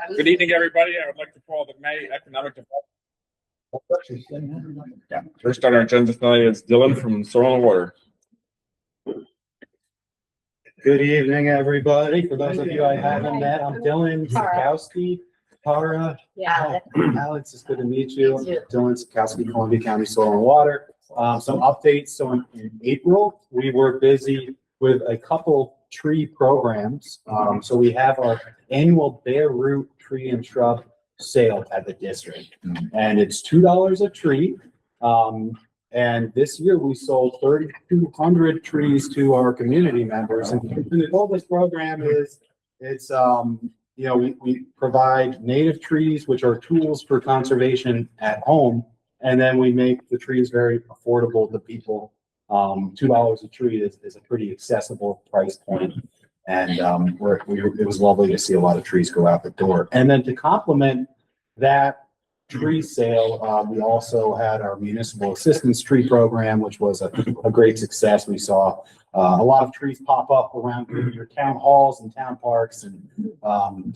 Good evening, everybody. I would like to call the May Economic Development. First on our agenda tonight is Dylan from Soil and Water. Good evening, everybody. For those of you I haven't met, I'm Dylan Sikowski. Tara, Alex, it's good to meet you. Dylan Sikowski, Columbia County Soil and Water. Some updates. So in April, we were busy with a couple tree programs. So we have our annual bare root tree and shrub sale at the district, and it's $2 a tree. And this year we sold 3,200 trees to our community members. And the goal of this program is we provide native trees, which are tools for conservation at home. And then we make the trees very affordable to people. $2 a tree is a pretty accessible price point. And it was lovely to see a lot of trees go out the door. And then to complement that tree sale, we also had our municipal assistance tree program, which was a great success. We saw a lot of trees pop up around your town halls and town parks, and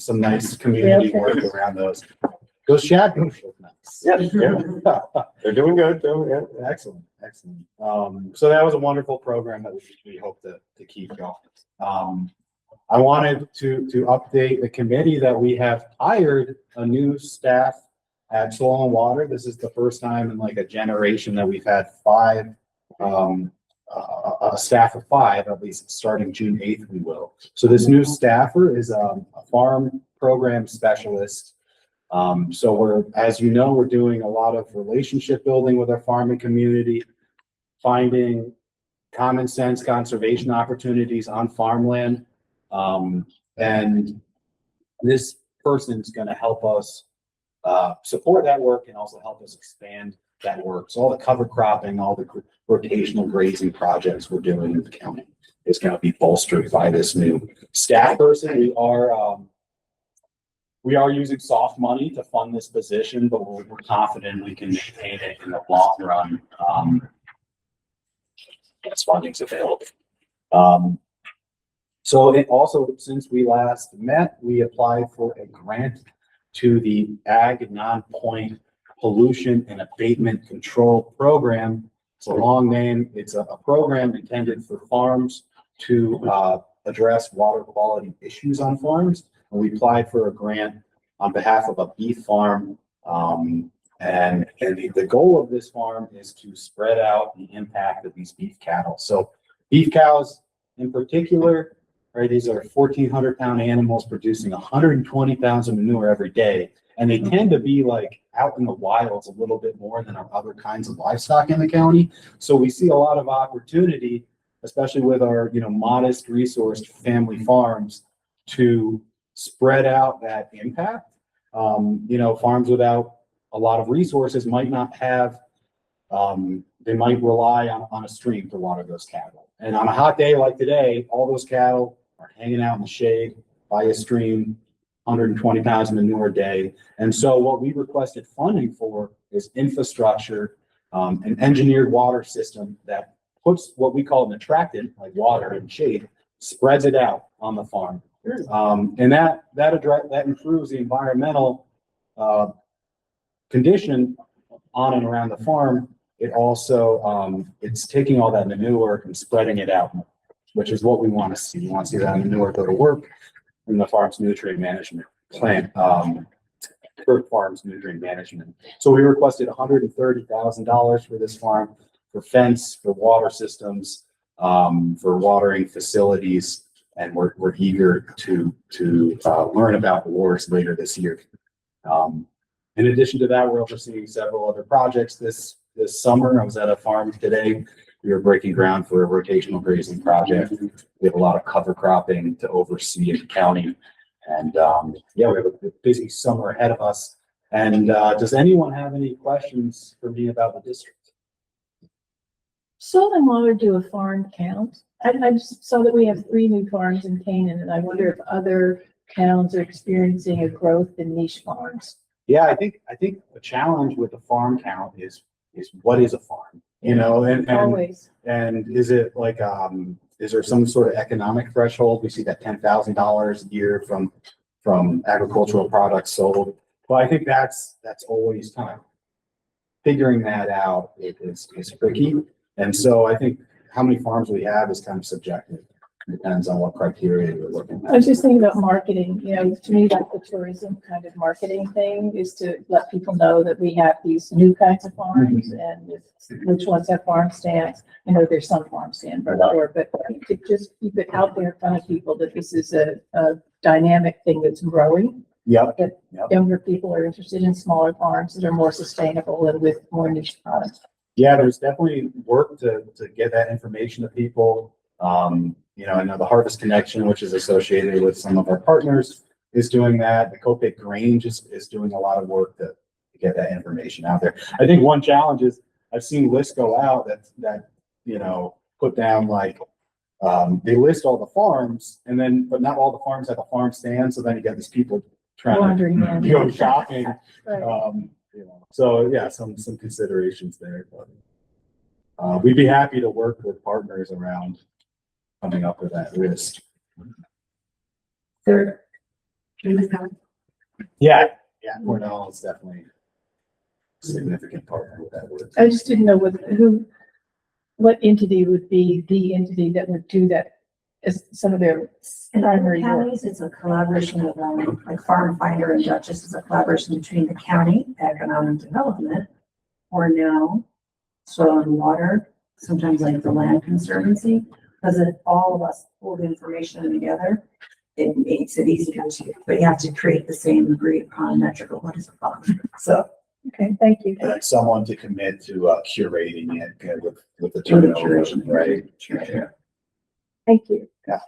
some nice community work around those. Those Shadbooks look nice. Yeah, they're doing good. Excellent. So that was a wonderful program that we hope to keep going. I wanted to update the committee that we have hired a new staff at Soil and Water. This is the first time in like a generation that we've had a staff of 5, at least starting June 8th we will. So this new staffer is a farm program specialist. So as you know, we're doing a lot of relationship building with our farming community, finding common sense conservation opportunities on farmland. And this person's going to help us support that work and also help us expand that work. So all the cover cropping, all the rotational grazing projects we're doing in the county is going to be bolstered by this new staff person. We are using soft money to fund this position, but we're confident we can maintain it in the long run. As funding's available. So also, since we last met, we applied for a grant to the Ag Non-Point Pollution and Abatement Control Program. It's a long name. It's a program intended for farms to address water quality issues on farms. And we applied for a grant on behalf of a beef farm. And the goal of this farm is to spread out the impact of these beef cattle. So beef cows in particular, right? These are 1,400-pound animals producing 120 pounds of manure every day. And they tend to be like out in the wilds a little bit more than our other kinds of livestock in the county. So we see a lot of opportunity, especially with our, modest resourced family farms, to spread out that impact. Farms without a lot of resources might not have, they might rely on a stream to water those cattle. And on a hot day like today, all those cattle are hanging out in the shade by a stream, 120 pounds of manure a day. And so what we requested funding for is infrastructure, an engineered water system that puts what we call an attractant, like water and shade, spreads it out on the farm. And that improves the environmental condition on and around the farm. It also it's taking all that manure and spreading it out, which is what we want to see. We want to see that manure go to work in the farm's nutrient management plan, for farm's nutrient management. So we requested $130,000 for this farm, for fence, for water systems, for watering facilities, and we're eager to learn about awards later this year. In addition to that, we're overseeing several other projects this summer. I was at a farm today. We were breaking ground for a rotational grazing project. We have a lot of cover cropping to oversee in the county. And we have a busy summer ahead of us. And does anyone have any questions for me about the district? Soil and Water do a farm count. I just saw that we have 3 new farms in Canaan, and I wonder if other towns are experiencing a growth in niche farms. Yeah, I think the challenge with the farm count is what is a farm? Always. And is it like is there some sort of economic threshold? We see that $10,000 a year from from agricultural products sold. Well, I think that's always kind of figuring that out is tricky. And so I think how many farms we have is kind of subjective. Depends on what criteria you're looking I was at. just thinking about marketing, to me, that's the tourism kind of marketing thing, is to let people know that we have these new kinds of farms and which ones have farm stands. I know there's some farm stand before, but to just keep it out there in front of people that this is a dynamic thing that's growing. Yep. That younger people are interested in smaller farms that are more sustainable and with more niche products. Yeah, there's definitely work to get that information to people. I know the Harvest Connection, which is associated with some of our partners, is doing that. The Copic Grange is doing a lot of work to get that information out there. I think one challenge is I've seen lists go out that put down like, they list all the farms but not all the farms have a farm stand. So then you get these people trying Wandering in. to go shopping. Right. So yeah, some considerations there, but we'd be happy to work with partners around coming up with that list. Third. Yeah, Cornell is definitely a significant partner with that work. I just didn't know what entity would be the entity that would do that as some of their In other primary work. counties, it's a collaboration of like Farm Finder and Duchess is a collaboration between the county, economic development, or now soil and water, sometimes like the land conservancy, because if all of us pull the information together, it makes it easier to, but you have to create the same agreed upon metrical, what is a farm? So. Okay, thank you. And someone to commit to curating it with the turnover, right? Yeah. Thank you. Yeah.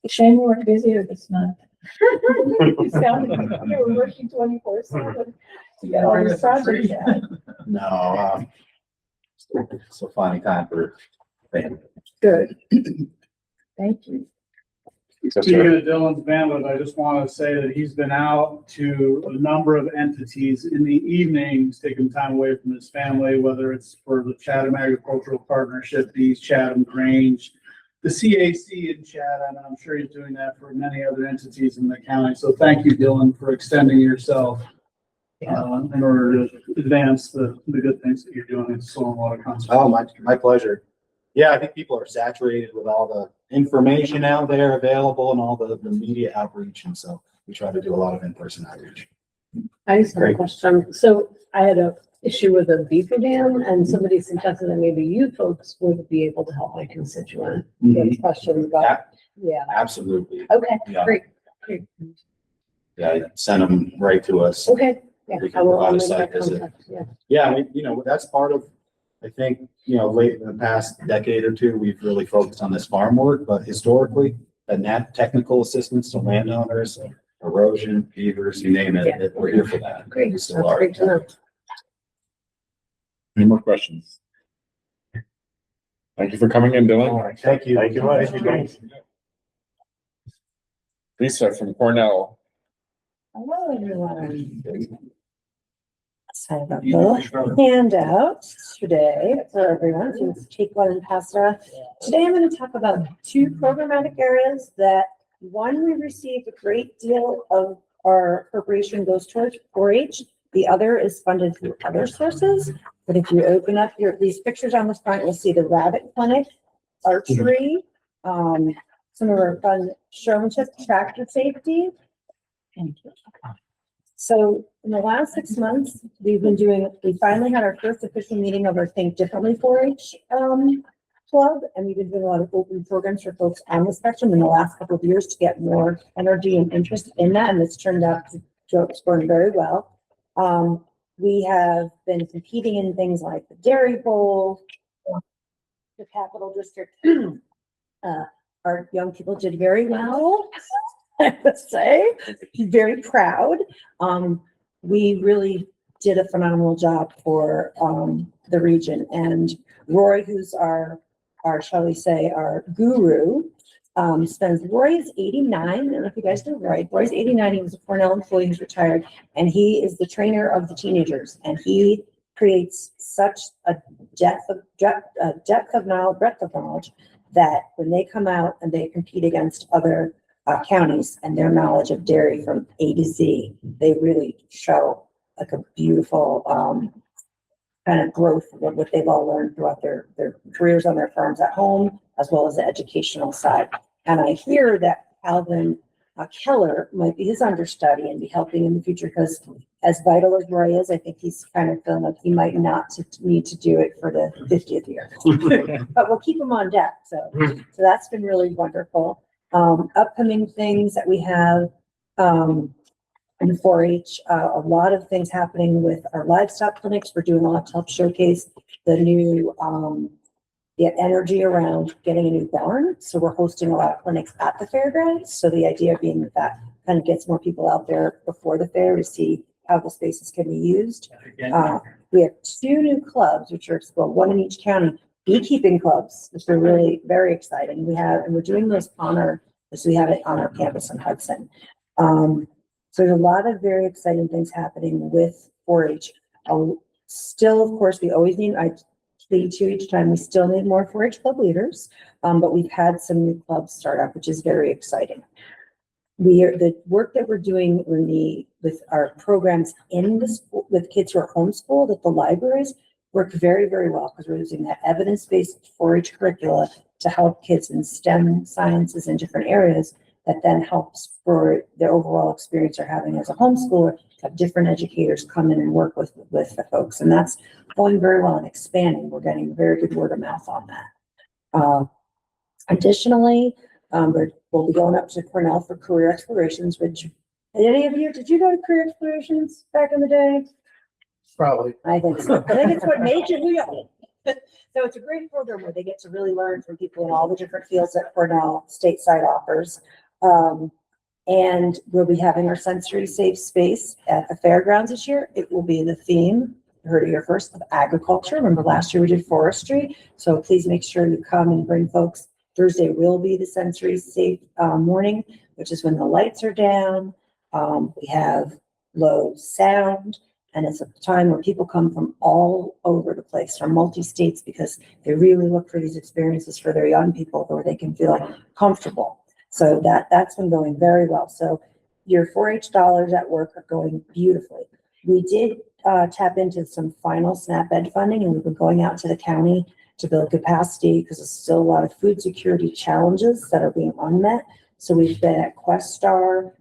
Shane, you weren't busier this month. You sounded like you were working 24/7 to get all these projects done. No, so finding time for family. Good. Thank you. Speaking of Dylan's bandwidth, I just want to say that he's been out to a number of entities in the evenings, taking time away from his family, whether it's for the Chatham Agricultural Partnership, the East Chatham Grange, the CAC in Chatham, and I'm sure he's doing that for many other entities in the county. So thank you, Dylan, for extending yourself in order to advance the good things that you're doing in soil and water conservation. Oh, my pleasure. Yeah, I think people are saturated with all the information out there available and all the media outreach. And so we try to do a lot of in-person outreach. I just have a Great. question. So I had a issue with a beaver dam and somebody suggested that maybe you folks would be able to help my constituent. With questions about, yeah. Absolutely. Okay, Yeah. great. Yeah, send them right to us. Okay, yeah. We can I will provide a make site that visit. contact, yeah. Yeah, that's part of, I think, late in the past decade or two, we've really focused on this farm work, but historically, the technical assistance to landowners, erosion, beavers, you name it, Yeah. we're here for that. Great, We that's still are. great to know. Any more questions? Thank you for coming in, All Dylan. right, thank you. Thank you much. Lisa from Cornell. Hello, everyone. So I've got the handout today for everyone, so let's take one and pass it around. Today I'm going to talk about two programmatic areas that, one, we received a great deal of our appropriation goes towards 4-H. The other is funded through other sources. But if you open up these pictures on the front, you'll see the rabbit clinic, archery, some of our fun showmanship, tractor safety. Thank you. So in the last 6 months, we finally had our first official meeting of our Think Differently 4-H club, and we've been doing a lot of open programs for folks on the spectrum in the last couple of years to get more energy and interest in that, and it's turned out to scoring very well. We have been competing in things like the Dairy Bowl, the Capital District. Our young people did very well, I would say, very proud. We really did a phenomenal job for the region, and Roy, who's our shall we say, our guru, Roy is 89. I don't know if you guys know Roy. Roy's 89. He was a Cornell employee who's retired, and he is the trainer of the teenagers, and he creates such a depth of knowledge, breadth of knowledge, that when they come out and they compete against other counties and their knowledge of dairy from A to Z. They really show like a beautiful, kind of growth of what they've all learned throughout their careers on their farms at home, as well as the educational side. And I hear that Calvin Keller might be his understudy and be helping in the future, because as vital as Roy is, I think he's kind of feeling like he might not need to do it for the 50th year. But we'll keep him on deck. So that's been really wonderful. Upcoming things that we have, in 4-H, a lot of things happening with our livestock clinics. We're doing a lot to help showcase the new, the energy around getting a new barn. So we're hosting a lot of clinics at the fairgrounds. So the idea being that that kind of gets more people out there before the fair to see how the spaces can be used. We have 2 new clubs, which are, well, one in each county, beekeeping clubs, which are really very exciting. And we're doing those so we have it on our campus in Hudson. So there's a lot of very exciting things happening with 4-H. Still, of course, we always need, I lead to each time, we still need more 4-H club leaders, but we've had some new clubs start up, which is very exciting. The work that we're doing with our programs in the school, with kids who are homeschooled at the libraries, work very, very well, because we're using that evidence-based 4-H curricula to help kids in STEM sciences in different areas. That then helps for their overall experience they're having as a homeschooler, to have different educators come in and work with the folks. And that's going very well and expanding. We're getting very good word of mouth on that. Additionally, we'll be going up to Cornell for career explorations, which, any of you, did you go to career explorations back in the day? Probably. I think so. I think it's what made you who you are. So it's a great program where they get to really learn from people in all the different fields that Cornell stateside offers. And we'll be having our sensory safe space at the fairgrounds this year. It will be the theme, you heard it here first, of agriculture. Remember last year we did forestry. So please make sure you come and bring folks. Thursday will be the sensory safe morning, which is when the lights are down. We have low sound, and it's a time where people come from all over the place, from multi-states, because they really look for these experiences for their young people where they can feel comfortable. So that's been going very well. So your 4-H dollars at work are going beautifully. We did tap into some final SNAP Ed funding, and we've been going out to the county to build capacity, because there's still a lot of food security challenges that are being unmet. So we've been at Questar.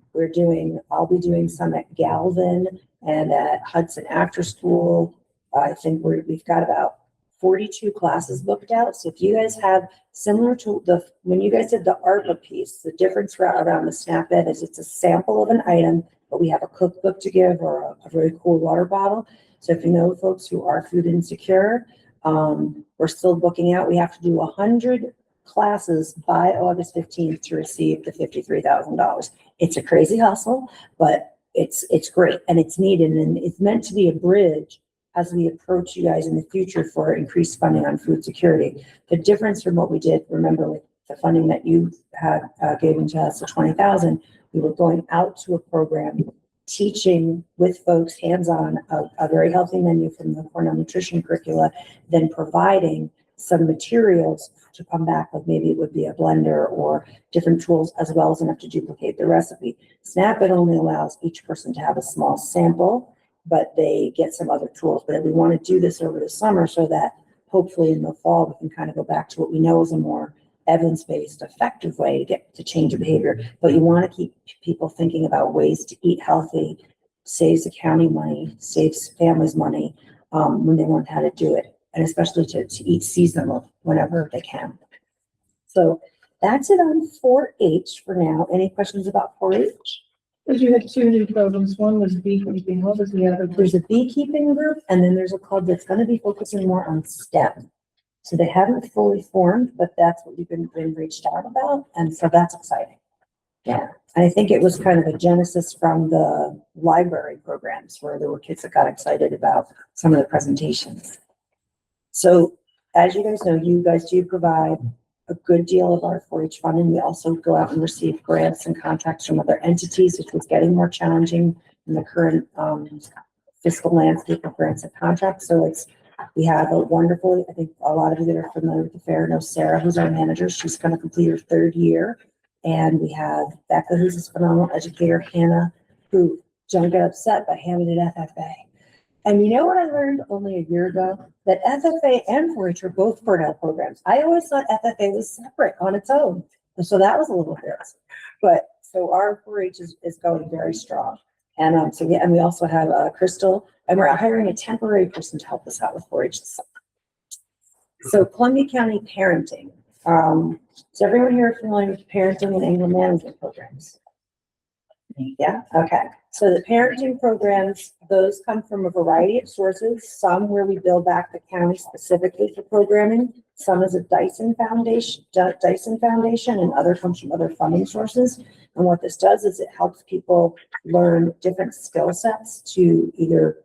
I'll be doing some at Galvin and at Hudson After School. I think we've got about 42 classes booked out. So if you guys have similar to when you guys did the ARPA piece, the difference around the SNAP Ed is it's a sample of an item, but we have a cookbook to give, or a very cool water bottle. So if you know folks who are food insecure, we're still booking out. We have to do 100 classes by August 15th to receive the $53,000. It's a crazy hustle, but it's great and it's needed, and it's meant to be a bridge as we approach you guys in the future for increased funding on food security. The difference from what we did, remember, with the funding that you had given to us, the 20,000, we were going out to a program, teaching with folks hands-on a very healthy menu from the Cornell nutrition curricula, then providing some materials to come back with. Maybe it would be a blender or different tools, as well as enough to duplicate the recipe. SNAP Ed only allows each person to have a small sample, but they get some other tools. But we want to do this over the summer so that hopefully in the fall, we can kind of go back to what we know is a more evidence-based, effective way to get to change behavior. But you want to keep people thinking about ways to eat healthy, saves the county money, saves families money when they learn how to do it, and especially to eat seasonal whenever they can. So that's it on 4-H for now. Any questions about 4-H? Because you had 2 new programs. One was beekeeping. What was the other? There's a beekeeping group, and then there's a club that's going to be focusing more on STEM. So they haven't fully formed, but that's what we've been reached out about. And so that's exciting. Yeah. And I think it was kind of a genesis from the library programs where there were kids that got excited about some of the presentations. So as you guys know, you guys do provide a good deal of our 4-H funding. We also go out and receive grants and contracts from other entities, which was getting more challenging in the current fiscal landscape of grants and contracts. So we have a wonderful, I think a lot of you that are familiar with the fair know Sarah, who's our manager. She's going to complete her 3rd year. And we have Becca, who's this phenomenal educator, Hannah, who don't get upset, but Hannah did FFA. And you know what I learned only a year ago? That FFA and 4-H are both Cornell programs. I always thought FFA was separate on its own. And so that was a little embarrassing. But so our 4-H is going very strong. And so yeah, and we also have Crystal, and we're hiring a temporary person to help us out with 4-H this summer. So Columbia County parenting. Is everyone here familiar with parenting and anger management programs? Yeah, okay. So the parenting programs, those come from a variety of sources, some where we build back the county specifically for programming, some is a Dyson Foundation, and other comes from other funding sources. And what this does is it helps people learn different skill sets to either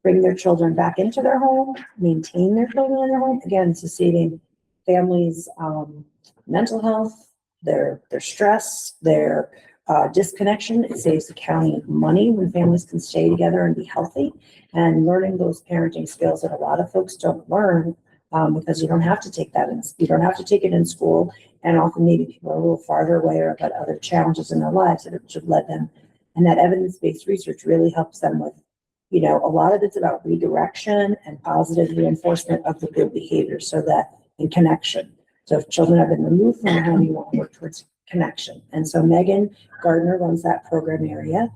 bring their children back into their home, maintain their children in their home, again, sustaining families' mental health, their stress, their disconnection. It saves the county money when families can stay together and be healthy, and learning those parenting skills that a lot of folks don't learn because you don't have to take that you don't have to take it in school, and often maybe people are a little farther away or got other challenges in their lives that it should let them. And that evidence-based research really helps them with, you know, a lot of it's about redirection and positive reinforcement of the good behavior, so that in connection. So if children have been removed from the home, you want to work towards connection. And so Megan Gardner runs that program area.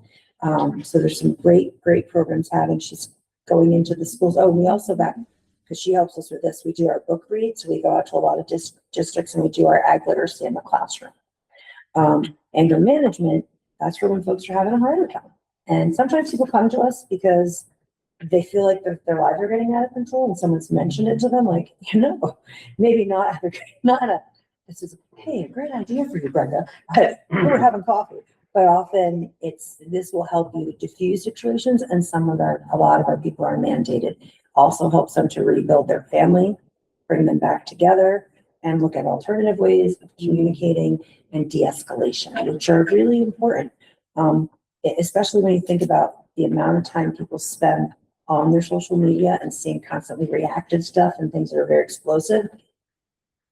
So there's some great programs having. She's going into the schools. Oh, we also because she helps us with this, we do our book reads. So we go out to a lot of districts and we do our ag literacy in the classroom. Anger management, that's for when folks are having a harder time. And sometimes people come to us because they feel like their lives are getting out of control, and someone's mentioned it to them, like, you know, maybe not this is, hey, a great idea for you, Brenda, but we were having coffee. But often this will help you diffuse situations, and a lot of our people are mandated. Also helps them to rebuild their family, bring them back together, and look at alternative ways of communicating and de-escalation, which are really important. Especially when you think about the amount of time people spend on their social media and seeing constantly reactive stuff and things that are very explosive.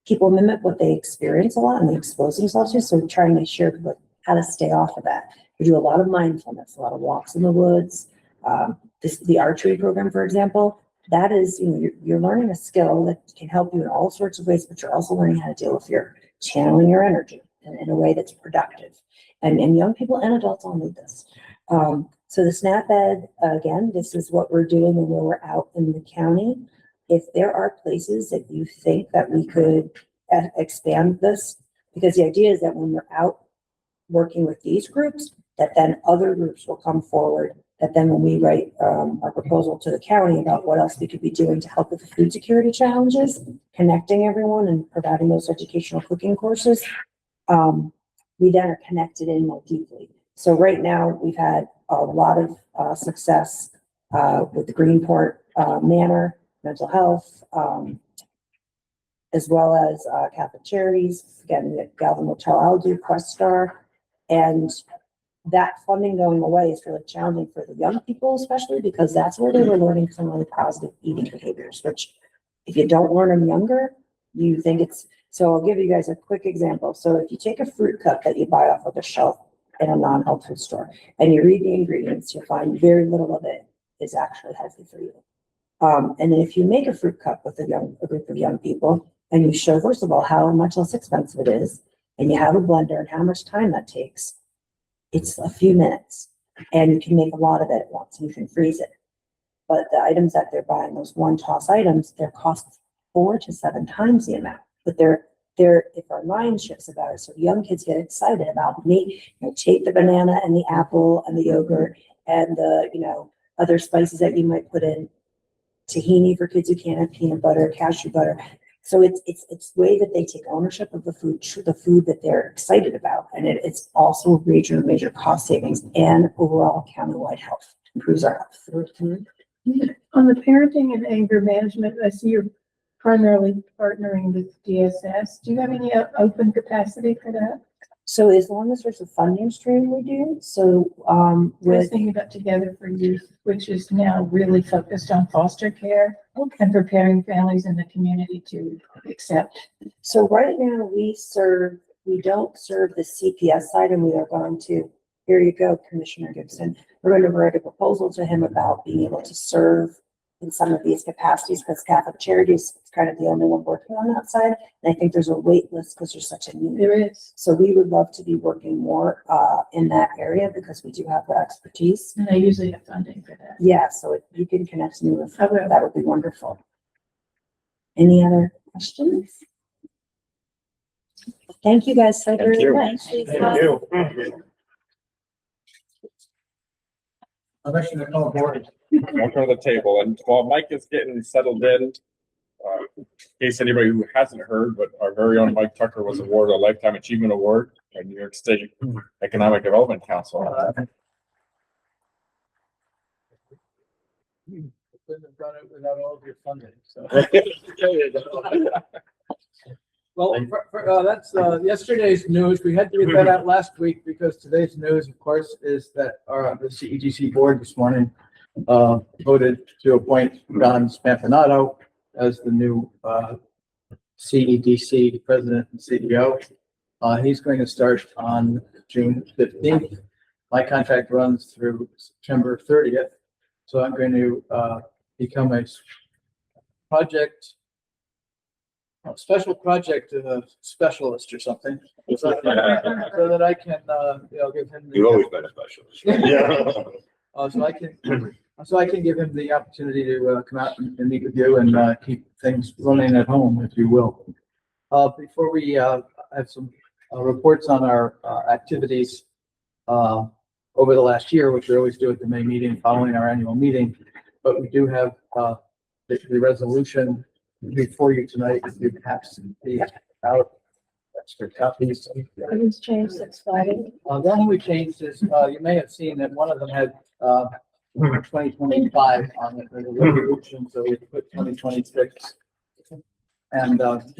People mimic what they experience a lot and they expose themselves to. So trying to share how to stay off of that. We do a lot of mindfulness, a lot of walks in the woods. The archery program, for example, that is, you know, you're learning a skill that can help you in all sorts of ways, but you're also learning how to deal with your channeling your energy in a way that's productive. And young people and adults all need this. So the SNAP-Ed, again, this is what we're doing when we're out in the county. If there are places that you think that we could expand this, because the idea is that when we're out working with these groups, that then other groups will come forward, that then when we write our proposal to the county about what else we could be doing to help with the food security challenges, connecting everyone and providing those educational cooking courses, we then are connected in more deeply. So right now we've had a lot of success with the Greenport Manor mental health, as well as Catholic Charities. Again, the Galvin Motel Aldu, Quest Star, and that funding going away is really challenging for the young people, especially because that's where they were learning some really positive eating behaviors, which if you don't learn them younger, you think it's, so I'll give you guys a quick example. So if you take a fruit cup that you buy off of the shelf in a non-health food store and you read the ingredients, you'll find very little of it is actually healthy for you. And then if you make a fruit cup with a group of young people and you show, first of all, how much less expensive it is, and you have a blender and how much time that takes, it's a few minutes and you can make a lot of it at once and you can freeze it. But the items that they're buying, those one toss items, their cost 4 to 7 times the amount. But if our mind shifts about it, so young kids get excited about me, you know, take the banana and the apple and the yogurt and the, you know, other spices that you might put in, tahini for kids who can't have peanut butter, cashew butter. So it's the way that they take ownership of the food that they're excited about. And it's also major cost savings and overall countywide health, improves our health. On the parenting and anger management, I see you're primarily partnering with DSS. Do you have any open capacity for that? So as long as there's a funding stream, we do. So We're thinking about Together for Youth, which is now really focused on foster care and preparing families in the community to accept. So right now we serve we don't serve the CPS side and we are going to, here you go, Commissioner Gibson. We're going to write a proposal to him about being able to serve in some of these capacities because Catholic Charities is kind of the only one working on that side. And I think there's a wait list because there's such a need. There is, So we would love to be working more in that area because we do have the expertise. and they usually have funding for that. Yeah, so if you can connect me with I will. that would be wonderful. Any other questions? Thank you guys so very you. much. Thank you. Commissioner Colborne. Welcome to the table. And while Mike is getting settled in, in case anybody who hasn't heard, but our very own Mike Tucker was awarded a Lifetime Achievement Award by New York State Economic Development Council. Couldn't have done it without all of your funding, so. Well, that's, yesterday's news. We had to get that out last week because today's news, of course, is that the CEDC board this morning voted to appoint Don Spampanato as the new CEDC president and CEO. He's going to start on June 15th. My contract runs through September 30th. So I'm going to become a special project specialist or something. So that I can, give him. You've always been a specialist. Yeah. So I can give him the opportunity to come out and meet with you and keep things running at home, if you will. Before we have some reports on our activities over the last year, which we always do at the May meeting following our annual meeting, but we do have the resolution before you tonight. If you have the out extra copies. Everything's changed since Friday. The only we changed is, you may have seen that one of them had 2025 on it, the resolution, so we put 2026. And I have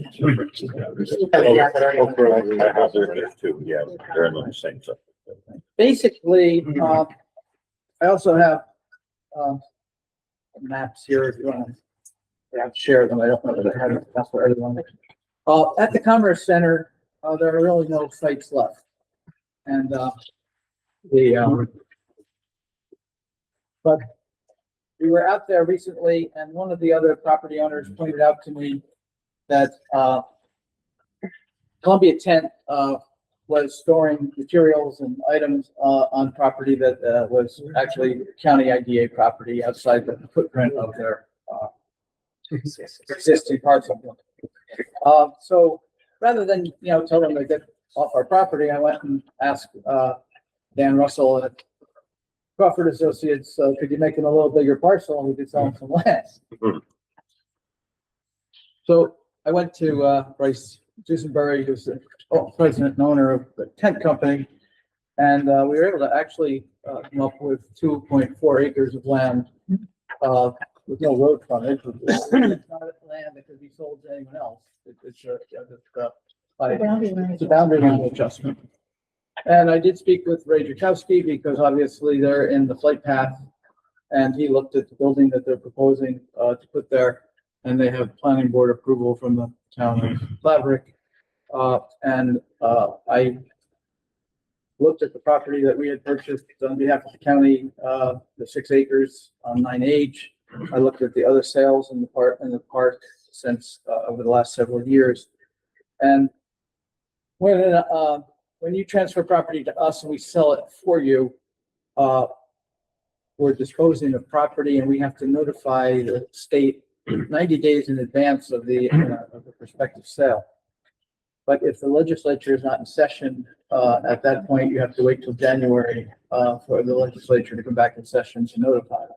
there too, yeah, they're in the same stuff. basically, I also have maps here if you want to share them. I don't know that I have enough for everyone. At the Commerce Center, there are really no sites left. And but we were out there recently and one of the other property owners pointed out to me that Columbia Tent was storing materials and items on property that was actually county IDA property outside the footprint of their existing parcel. So rather than, tell them to get off our property, I went and asked Dan Russell at Crawford Associates, could you make them a little bigger parcel and we could sell them some land? So I went to Bryce Dusenberry, who's the president and owner of the tent company, and we were able to actually come up with 2.4 acres of land with no road frontage. It's not land that could be sold to anyone else. It's a boundary line adjustment. And I did speak with Ray Drakowski because obviously they're in the flight path, and he looked at the building that they're proposing to put there, and they have planning board approval from the town of Laverick. I looked at the property that we had purchased on behalf of the county, the 6 acres on 9H. I looked at the other sales in the park since over the last several years. And when you transfer property to us and we sell it for you, we're disposing of property and we have to notify the state 90 days in advance of the prospective sale. But if the legislature is not in session, at that point, you have to wait till January for the legislature to come back in session to notify them.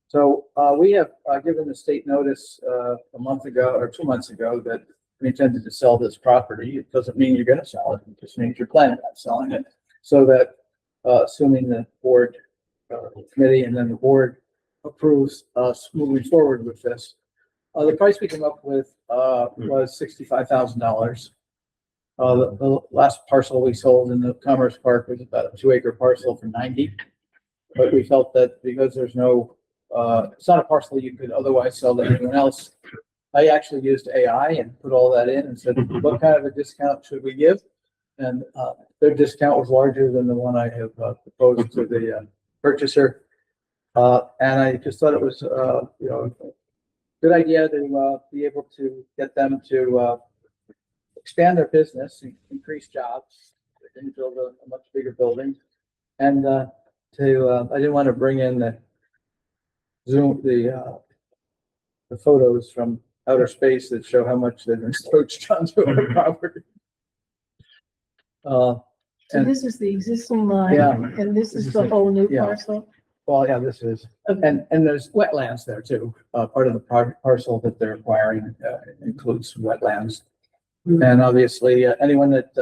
So we have given the state notice a month ago or 2 months ago that we intended to sell this property. It doesn't mean you're going to sell it. It just means you're planning on selling it. So that assuming the board committee and then the board approves us moving forward with this, the price we came up with was $65,000. The last parcel we sold in the Commerce Park was about a 2 acre parcel for 90. But we felt that because there's no, it's not a parcel you could otherwise sell to anyone else. I actually used AI and put all that in and said, what kind of a discount should we give? and, their discount was larger than the one I have proposed to the purchaser. And I just thought it was, you know, a good idea to be able to get them to expand their business, increase jobs, and build a much bigger building. And I didn't want to bring in the photos from outer space that show how much they've encroached onto our property. So this is the existing line, Yeah. and this is the whole new Yeah. parcel? Well, yeah, this is, Okay. and there's wetlands there too. Part of the parcel that they're acquiring includes wetlands. And obviously, anyone that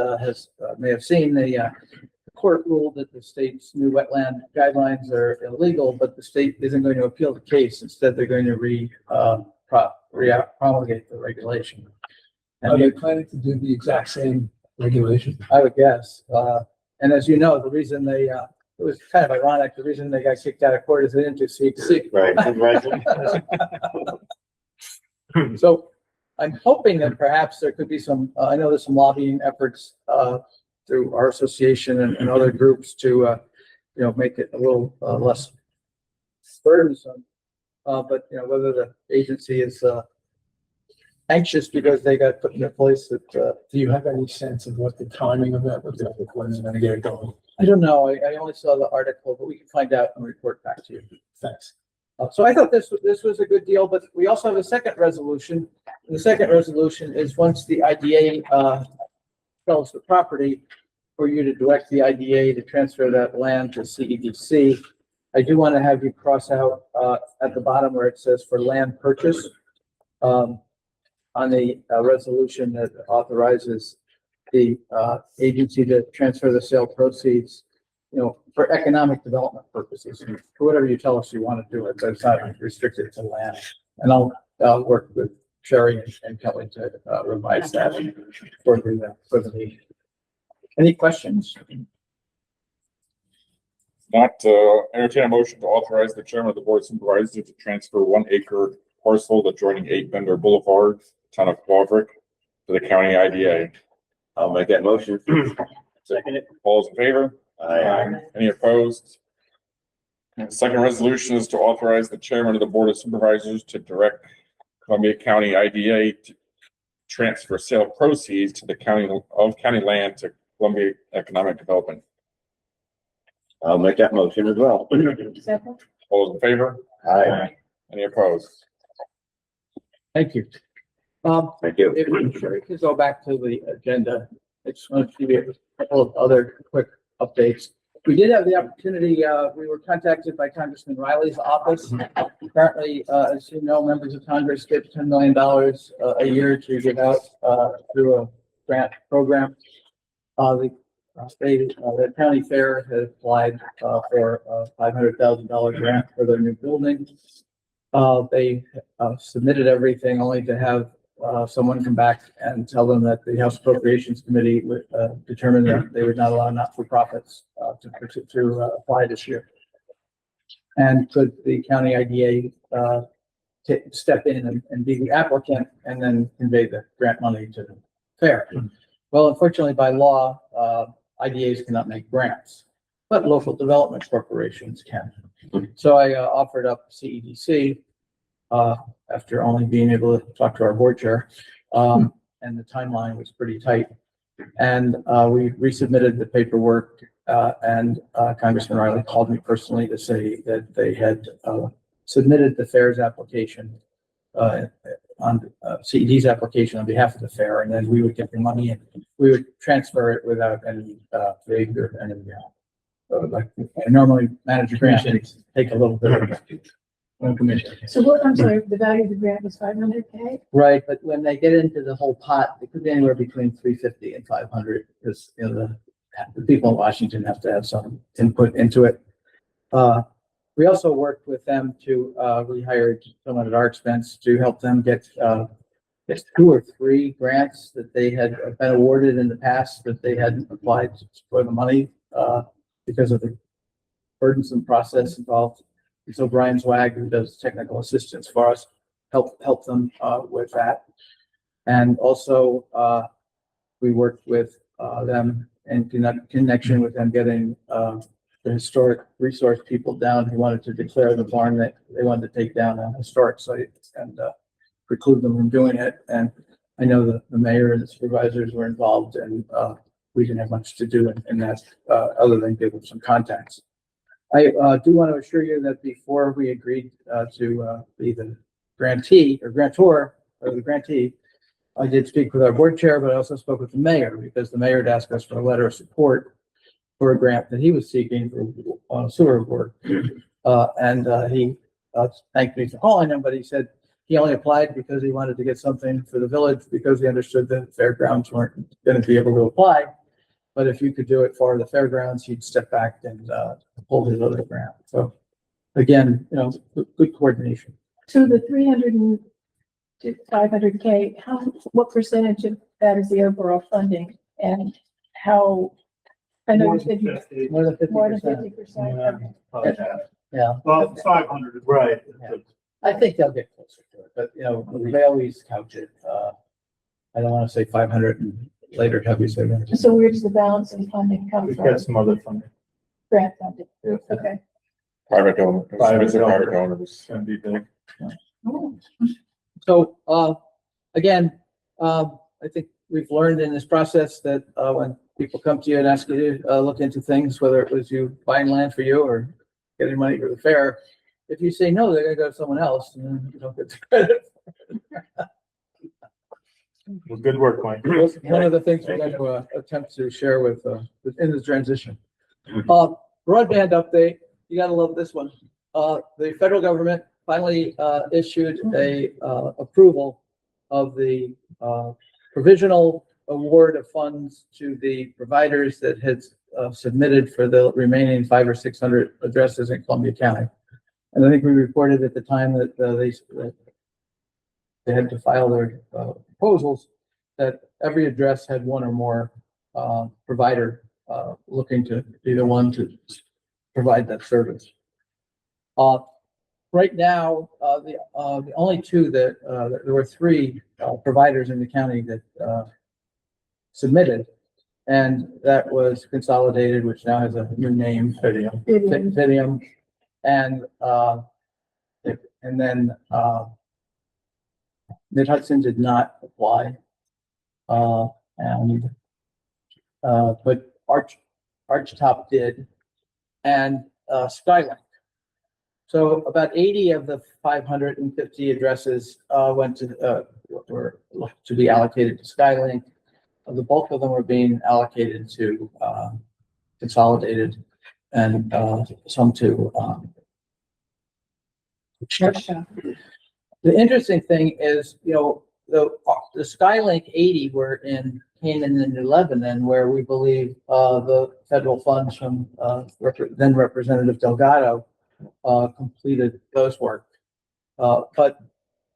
may have seen the court ruled that the state's new wetland guidelines are illegal, but the state isn't going to appeal the case. Instead, they're going to promulgate the regulation. Are they planning to do the exact same regulation? I would guess. And as you know, the reason it was kind of ironic, the reason they got kicked out of court is they didn't do seek. Right, right. So I'm hoping that perhaps there could be some, I know there's some lobbying efforts through our association and other groups to, make it a little less burdensome. But, whether the agency is anxious because they got put in a place that, Do you have any sense of what the timing of that looks like? When is it gonna get it going? I don't know. I only saw the article, but we can find out and report back to you. Thanks. So I thought this was a good deal, but we also have a second resolution. And the second resolution is once the IDA sells the property, for you to direct the IDA to transfer that land to CEDC. I do want to have you cross out at the bottom where it says for land purchase on the resolution that authorizes the agency to transfer the sale proceeds, for economic development purposes, for whatever you tell us you want to do it, but it's not restricted to land. And I'll work with Sherry and Kelly to revise that for the meeting. Any questions? Not entertain a motion to authorize the chairman of the board of supervisors to transfer 1 acre parcel adjoining 8 Bender Boulevard, town of Quadric, to the county IDA. I'll make that motion. Second it. All those in favor? Aye. Any opposed? And the second resolution is to authorize the chairman of the board of supervisors to direct Columbia County IDA to transfer sale proceeds to the county land to Columbia Economic Development. I'll make that motion as well. Second? All those in favor? Aye. Any opposed? Thank you. Thank you. If we could go back to the agenda, I just want to give you a couple of other quick updates. We did have the opportunity, we were contacted by Congressman Riley's office. Currently, as you know, members of Congress get $10 million a year to give out through a grant program. The county fair has applied for a $500,000 grant for their new building. They submitted everything only to have someone come back and tell them that the House Appropriations Committee would determine that they would not allow not-for-profits to apply this year. And could the county IDA step in and be the applicant and then convey the grant money to the fair? Well, unfortunately, by law, IDAs cannot make grants, but local development corporations can. So I offered up CEDC after only being able to talk to our board chair, and the timeline was pretty tight. And we resubmitted the paperwork, and Congressman Riley called me personally to say that they had submitted the fair's application on CED's application on behalf of the fair, and then we would get the money and we would transfer it without any fee or any. Like I normally manage a grant, and take a little bit of commission. So what, I'm sorry, the value of the grant was $500K? Right, but when they get into the whole pot, it could be anywhere between 350 and 500 because the people in Washington have to have some input into it. We also worked with them to we hired someone at our expense to help them get 2 or 3 grants that they had been awarded in the past that they hadn't applied for the money because of the burdensome process involved. And so Brian Zwag, who does technical assistance for us, help them with that. And also we worked with them in connection with them getting, the historic resource people down who wanted to declare the barn that they wanted to take down a historic site and, preclude them from doing it. And I know that the mayor and the supervisors were involved and, we didn't have much to do in that, other than give them some contacts. I, do want to assure you that before we agreed, to, be the grantee or grantor or the grantee, I did speak with our board chair, but I also spoke with the mayor because the mayor had asked us for a letter of support for a grant that he was seeking for sewer work. He thanked me for calling him, but he said he only applied because he wanted to get something for the village because he understood that fairgrounds weren't going to be able to apply. But if you could do it for the fairgrounds, he'd step back and pull his other grant. So again, good coordination. To the 300 to 500K, what percentage of that is the overall funding and how? I know you said you More than more than 50%. 50%. Yeah, Well, 500. Right. I think they'll get closer to it, but they always couch it. I don't want to say 500 and later have you say that. So where does the balance in funding come We've from? got some other funding. Grant funding. Okay. Private donor. Private Private donor. donors. Can be big. So, again, I think we've learned in this process that, when people come to you and ask you to, look into things, whether it was you buying land for you or getting money for the fair, if you say no, they're gonna go to someone else and then you don't get the credit. Well, good work, Mike. One of the things we're going to attempt to share with, in the transition. Broadband update, you gotta love this one. The federal government finally, issued a, approval of the, provisional award of funds to the providers that had, submitted for the remaining 500 or 600 addresses in Columbia County. And I think we reported at the time that, they had to file their, proposals, that every address had one or more provider looking to be the one to provide that service. Right now, the only two that there were three providers in the county that submitted, and that was Consolidated, which now has a new name, Fidium, and then Mid-Hudson did not apply. But Archtop did, and Skylink. So about 80 of the 550 addresses went to were to be allocated to Skylink. The bulk of them were being allocated to Consolidated, and some to The interesting thing is, the Skylink 80 were in Canaan and 11, and where we believe the federal funds from then Representative Delgado completed those work. But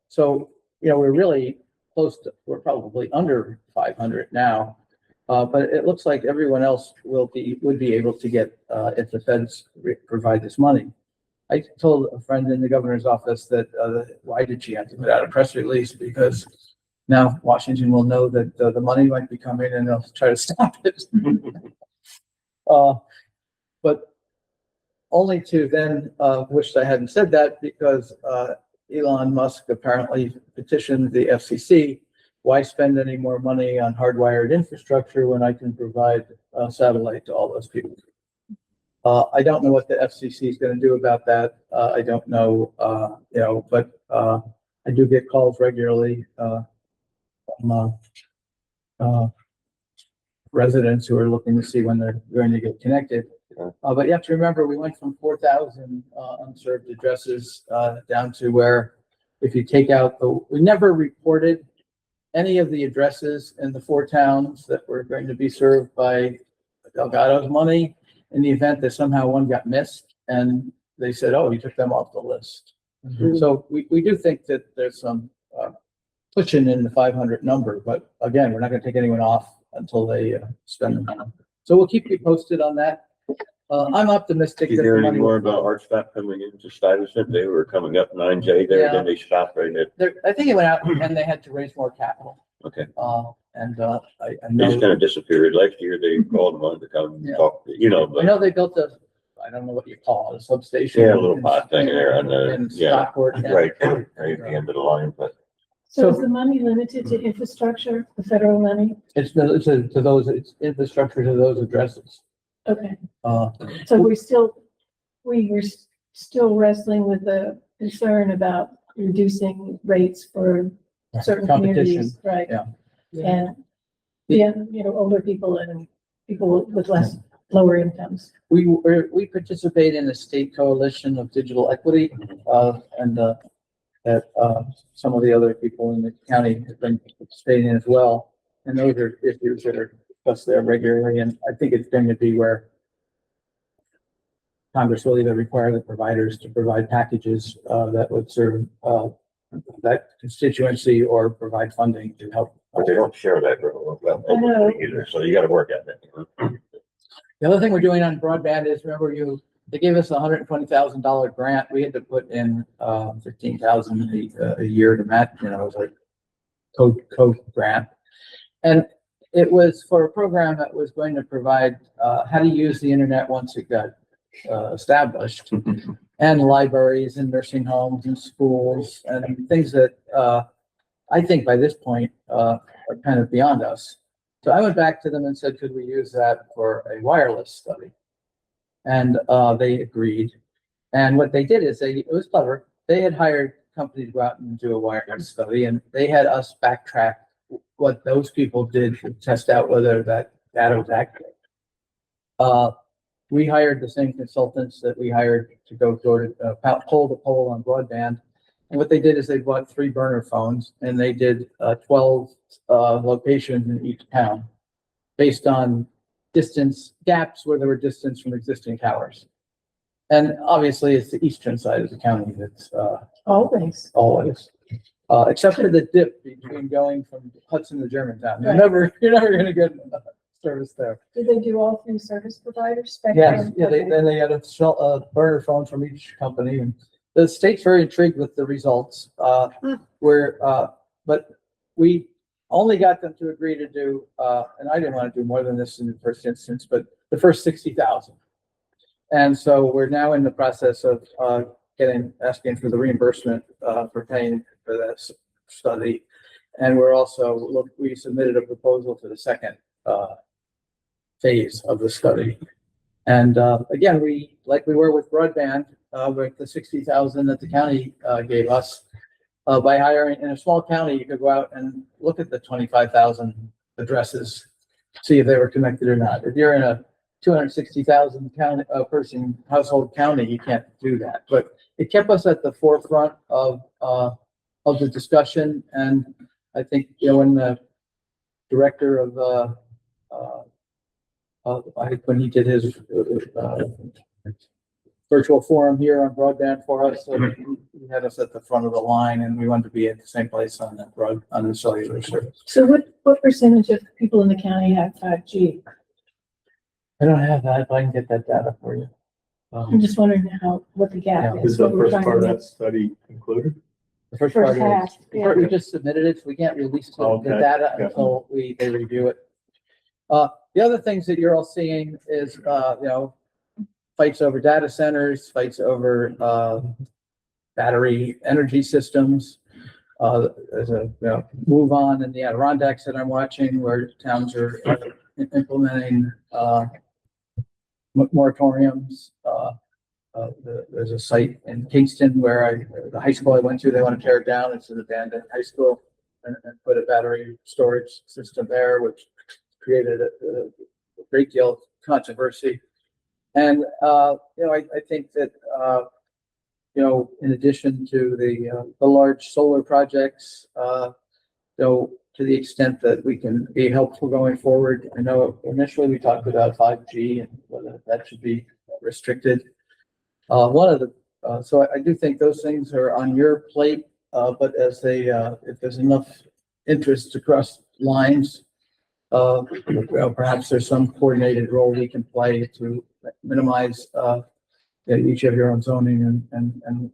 so, we're really close to, we're probably under 500 now. But it looks like everyone else would be able to get, if the feds provide this money. I told a friend in the governor's office that, why did she have to put out a press release? Because now Washington will know that the money might be coming and they'll try to stop it. But only to then, wish I hadn't said that, because Elon Musk apparently petitioned the FCC. Why spend any more money on hardwired infrastructure when I can provide satellite to all those people? I don't know what the FCC is going to do about that. I don't know, but I do get calls regularly from residents who are looking to see when they're going to get connected. But you have to remember, we went from 4,000 unserved addresses down to where, if you take out we never reported any of the addresses in the 4 towns that were going to be served by Delgado's money, in the event that somehow one got missed and they said, oh, you took them off the list. Mm-hmm. So we do think that there's some pushing in the 500 number, but again, we're not going to take anyone off until they spend the money. So we'll keep you posted on that. I'm optimistic. Did you hear any more about Archtop coming into Stuyvesant? They were coming up 9J there, then they stopped right at. I think it went out and they had to raise more capital. Okay. And, I They just know, kind of disappeared. Last year they called them on to come Yeah. talk, I but know they built a, I don't know what you call it, a substation. yeah, a little pod thing there on In the, yeah, Stockport. and- right at the end of the line, but So is the money limited to infrastructure, the federal money? It's to those, it's infrastructure to those addresses. Okay, Uh, so we were still wrestling with the concern about reducing rates for certain competition, communities, right? yeah. And, yeah, older people and people with lower incomes. we participate in a state coalition of digital equity, and, that, some of the other people in the county have been participating in as well. And those are issues that are discussed there regularly, and I think it's going to be where Congress will either require the providers to provide packages, that would serve, that constituency or provide funding to help. but they don't share that well I know. openly either, so you gotta work at that. The other thing we're doing on broadband is, remember they gave us $120,000 grant. We had to put in, 15,000 a year to match, it was like code grant. And it was for a program that was going to provide, how to use the internet once it got, established. And libraries and nursing homes and schools and things that, I think by this point, are kind of beyond us. So I went back to them and said, could we use that for a wireless study? And they agreed. And what they did is it was clever. They had hired companies to go out and do a wireless study, and they had us backtrack what those people did to test out whether that data was accurate. We hired the same consultants that we hired to go pole to pole on broadband. And what they did is they bought 3 burner phones, and they did 12 locations in each town based on distance gaps where there were distance from existing towers. And obviously it's the eastern side of the county that's Always. always, except for the dip between going from Hudson to Germantown. You're Right. never gonna get service there. Did they do all 3 service providers? Yes, Spectrum? yeah, Okay. then they had a burner phone from each company, and the state's very intrigued with the results. But we only got them to agree to do, and I didn't want to do more than this in the first instance, but the first 60,000. And so we're now in the process of asking for the reimbursement for paying for this study. And we submitted a proposal for the second phase of the study. And again, like we were with broadband, with the 60,000 that the county gave us, by hiring in a small county, you could go out and look at the 25,000 addresses, see if they were connected or not. If you're in a 260,000 person household county, you can't do that. But it kept us at the forefront of the discussion. And I think, when the director of when he did his virtual forum here on broadband for us, so he had us at the front of the line, and we wanted to be at the same place on the cellular service. So what percentage of people in the county have 5G? I don't have that, but I can get that data for you. I'm just wondering what the gap Is is. the what we're first trying part to of get. that study included? The first First part half, is, yeah. we just submitted it, so we can't release the Okay, data yeah. until they review it. The other things that you're all seeing is, fights over data centers, fights over, battery energy systems. There's a, move on in the Adirondacks that I'm watching where towns are implementing, moratoriums. There's a site in Kingston where the high school I went to, they want to tear it down. It's an abandoned high school and put a battery storage system there, which created a great deal of controversy. And, I think that, in addition to the large solar projects, to the extent that we can be helpful going forward. I know initially we talked about 5G and whether that should be restricted. So I do think those things are on your plate, but if there's enough interest across lines, perhaps there's some coordinated role we can play to minimize, each of your own zoning and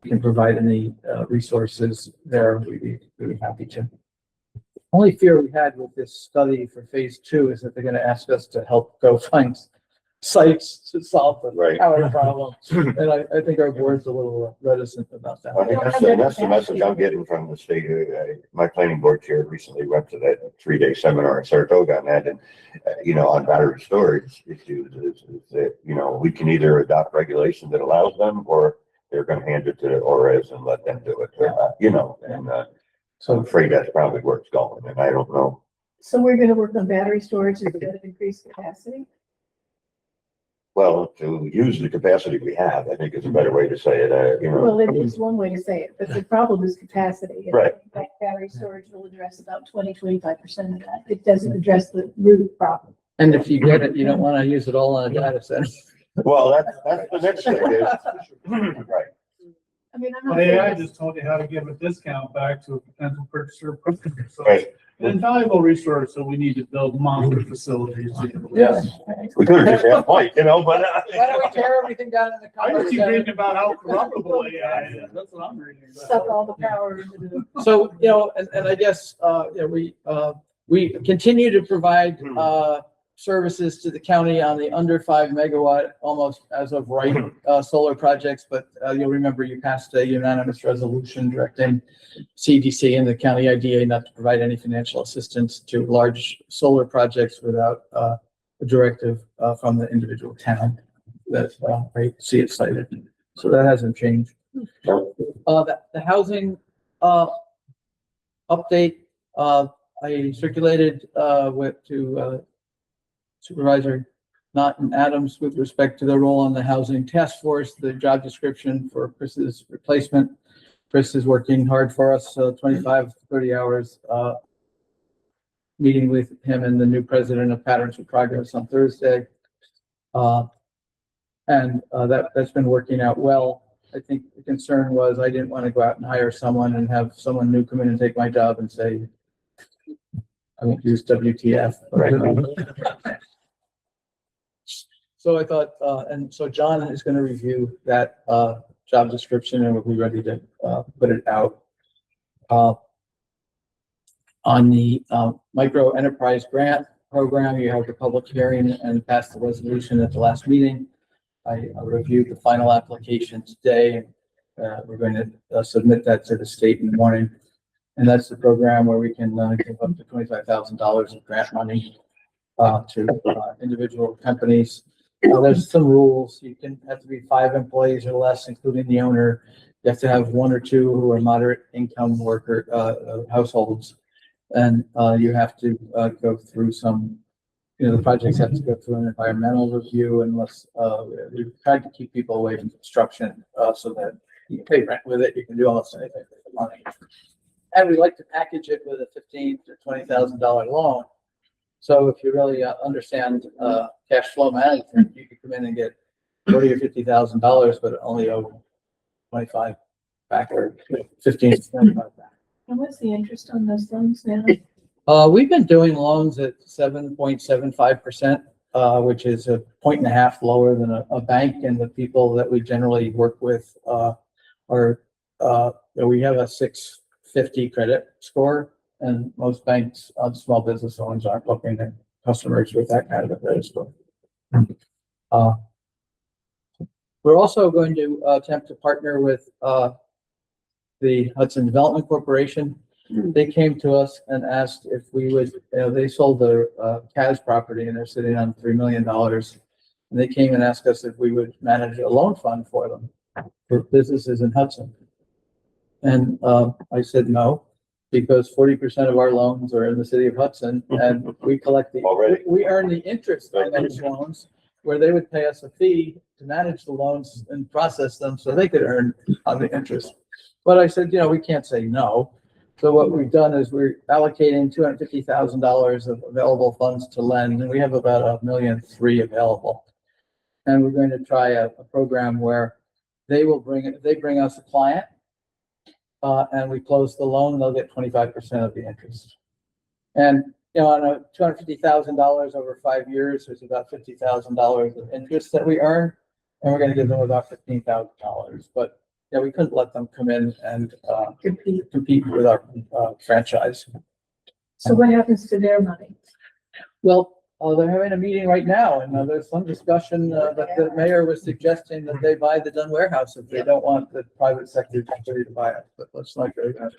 can provide any resources there, we'd be really happy to. Only fear we had with this study for phase 2 is that they're gonna ask us to help go find sites to solve the Right. power problem. And I think our board's a little reticent about that. I think that's the message I'm getting from the state. My planning board chair recently went to that 3-day seminar in Saratoga on that, and on battery storage issues is that, we can either adopt regulation that allows them, or they're gonna hand it to ORES and let them do it. So I'm afraid that's probably where it's going, and I don't know. So we're gonna work on battery storage instead of increased capacity? Well, to use the capacity we have, I think is a better way to say it, Well, it is one way to say it, but the problem is capacity. And Right. I think battery storage will address about 20-25% of that. It doesn't address the root problem. And if you get it, you don't want to use it all on a data center. Well, that's the next thing is, right. I mean, I'm not. But AI saying just told you how to give a discount back to a potential purchaser. So Right. An invaluable resource, so we need to build monster facilities. Yeah. We could have just had Mike, but. Why don't we tear everything down in the I just conference keep center? reading about how corruptible AI is. That's what I'm reading about. suck all the power into the. So, and I guess, we continue to provide, services to the county on the under 5 megawatt, almost as of right, solar projects. But, you'll remember you passed a unanimous resolution directing CDC and the county IDA not to provide any financial assistance to large solar projects without, a directive, from the individual town that, I see it cited. So that hasn't changed. The housing, update, I circulated, to Supervisor Naughton Adams with respect to their role on the housing task force, the job description for Chris's replacement. Chris is working hard for us, 25, 30 hours, meeting with him and the new president of Patterns of Progress on Thursday. That's been working out well. I think the concern was I didn't want to go out and hire someone and have someone new come in and take my job and say, I won't use WTF. Right. So I thought, and so John is going to review that job description and we'll be ready to put it out. On the micro enterprise grant program, you have the public hearing and passed the resolution at the last meeting. I reviewed the final application today. We're going to submit that to the state in the morning. And that's the program where we can give up to $25,000 of grant money to individual companies. There's some rules. You can have to be 5 employees or less, including the owner. You have to have 1 or 2 who are moderate income worker households. And you have to go through some, the projects have to go through an environmental review unless we've tried to keep people away from construction so that you can pay rent with it. You can do almost anything with the money. And we like to package it with a $15,000 to $20,000 loan. So if you really understand cash flow management, you can come in and get $40,000 or $50,000, but only owe 25 back or 15 to 25 back. And what's the interest on those loans now? We've been doing loans at 7.75%, which is a 1.5 lower than a bank. And the people that we generally work with we have a 650 credit score. And most banks on small business loans aren't looking at customers with that kind of a credit score. We're also going to attempt to partner with the Hudson Development Corporation. They came to us and asked if we would, they sold their CAS property and they're sitting on $3 million. And they came and asked us if we would manage a loan fund for them, for businesses in Hudson. And I said no, because 40% of our loans are in the city of Hudson and we collect we earn the interest on those loans, where they would pay us a fee to manage the loans and process them so they could earn on the interest. But I said, we can't say no. So what we've done is we're allocating $250,000 of available funds to lend, and we have about $1.3 million available. And we're going to try a program where they bring us a client, and we close the loan, they'll get 25% of the interest. And on a $250,000 over 5 years, there's about $50,000 of interest that we earn, and we're going to give them about $15,000. But yeah, we couldn't let them come in and, Compete. compete with our, franchise. So what happens to their money? Well, they're having a meeting right now, and there's some discussion that the mayor was suggesting that they buy the Dunn warehouse if they don't want the private sector to buy it, but let's not go there.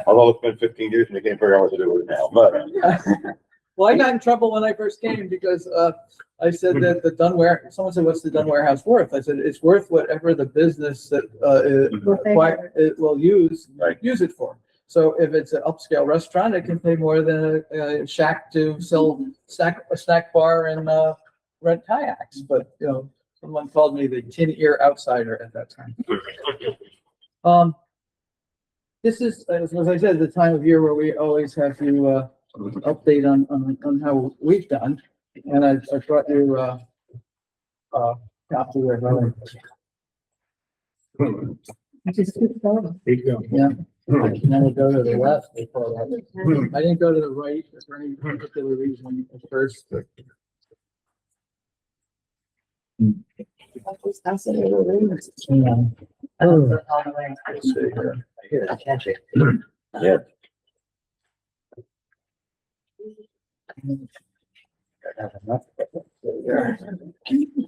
Although it's been 15 years and they can't figure out what to do with it now, but. Well, I got in trouble when I first came because, I said that the Dunn someone said, what's the Dunn warehouse worth? I said, it's worth whatever the business that, it will use it for. So if it's an upscale restaurant, it can pay more than a shack to sell a snack bar and rent kayaks. But, you know, someone called me the tin ear outsider at that time. This is, as I said, the time of year where we always have you update on how we've done. And I brought you copy of Just keep going. yeah. And then we'll go to the left before that. I didn't go to the right for any particular reason at first, but. Yeah.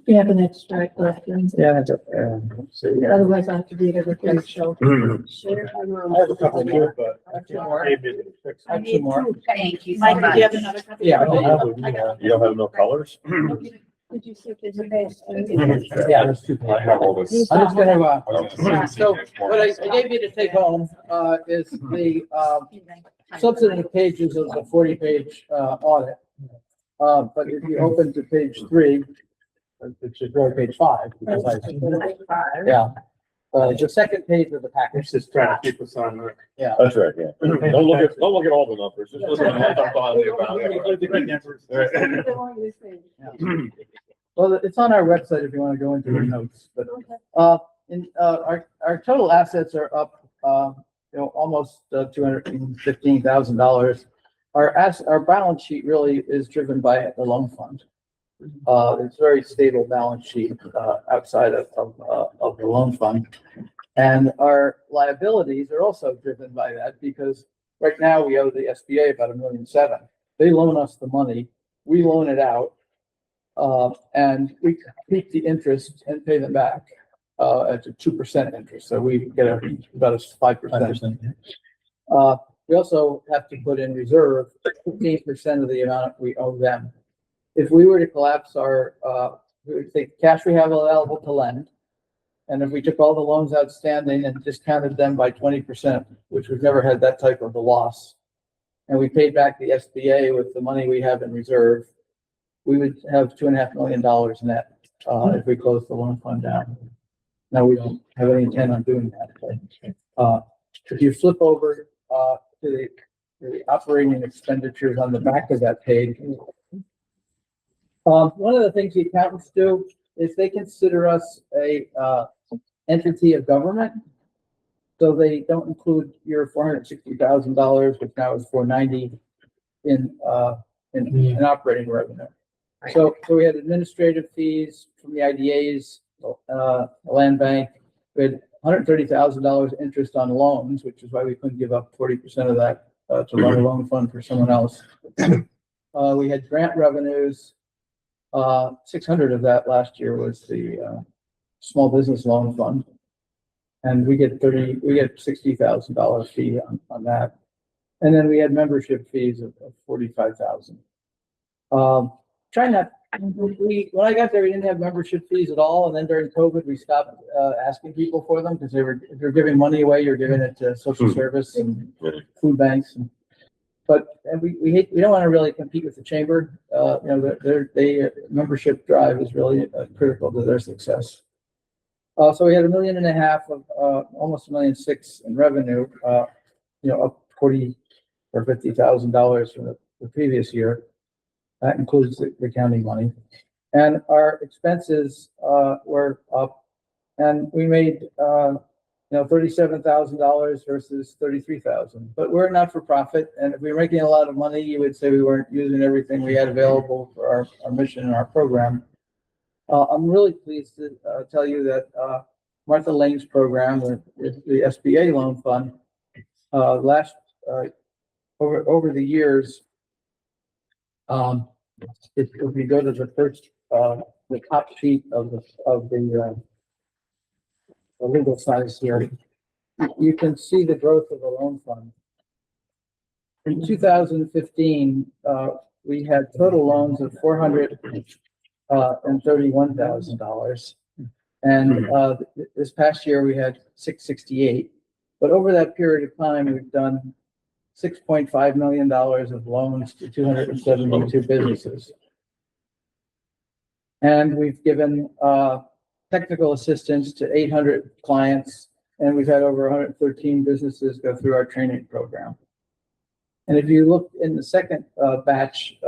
You have an extract left. Yeah, it's up there. Let's see here. Otherwise I have to read everything. Share. I have a couple more, but I have two more. I have two more. Thank you so Mike, do much. you have another copy? Yeah. You don't have no colors? Did you see if there's a base? Yeah, there's two. I have all this. I'm just gonna, so what I gave you to take home, is the, substantive pages of the 40-page, audit. But if you open to page 3, it should go to page 5. because Yeah, the second page of the package. Just trying to keep us on. Yeah. That's right, yeah. Don't look at all the numbers. Just look at what I'm talking about. Well, it's on our website if you want to go into the notes, but, our total assets are up, almost $215,000. Our balance sheet really is driven by the loan fund. It's a very stable balance sheet, outside of the loan fund. And our liabilities are also driven by that because right now we owe the SBA about $1.7 million. They loan us the money, we loan it out, and we keep the interest and pay them back, at a 2% interest. So we get about a 5%. We also have to put in reserve 15% of the amount we owe them. If we were to collapse we would take cash we have available to lend. And if we took all the loans outstanding and discounted them by 20%, which we've never had that type of a loss, and we paid back the SBA with the money we have in reserve, we would have $2.5 million net, if we close the loan fund down. Now, we don't have any intent on doing that. But, if you flip over, to the operating expenditures on the back of that page. One of the things the accountants do is they consider us a entity of government. So they don't include your $460,000, which now is $490 in operating revenue. So we had administrative fees from the IDAs, the land bank. We had $130,000 interest on loans, which is why we couldn't give up 40% of that to run a loan fund for someone else. We had grant revenues. 600 of that last year was the small business loan fund, and we get $60,000 fee on that. And then we had membership fees of 45,000. Trying not. When I got there, we didn't have membership fees at all, and then during COVID, we stopped asking people for them because if you're giving money away, you're giving it to social service and food banks. But we don't want to really compete with the chamber. Their membership drive is really critical to their success. So we had $1.5 million of almost $1.6 million in revenue. Up $40,000 or $50,000 from the previous year. That includes the county money. And our expenses were up, and we made $37,000 versus $33,000. But we're not for profit, and if we were making a lot of money, you would say we weren't using everything we had available for our mission and our program. I'm really pleased to tell you that Martha Lane's program, the SBA loan fund, last over the years, if we go to the first, the top sheet of the legal size here, you can see the growth of the loan fund. In 2015, we had total loans of $431,000. And this past year, we had 668. But over that period of time, we've done $6.5 million of loans to 272 businesses. And we've given technical assistance to 800 clients, and we've had over 113 businesses go through our training program. And if you look in the second batch,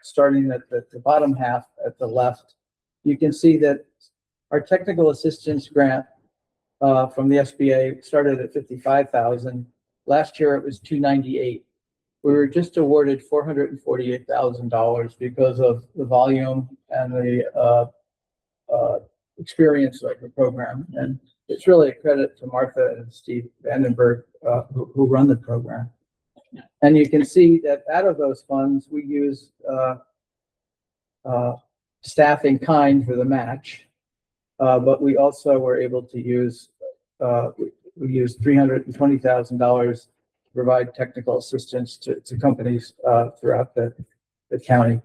starting at the bottom half at the left, you can see that our technical assistance grant from the SBA started at $55,000. Last year it was $298,000. We were just awarded $448,000 because of the volume and the experience of the program. And it's really a credit to Martha and Steve Vandenberg who run the program. And you can see that out of those funds, we use staff in kind for the match. But we also were able to use, we used $320,000 to provide technical assistance to companies throughout the county.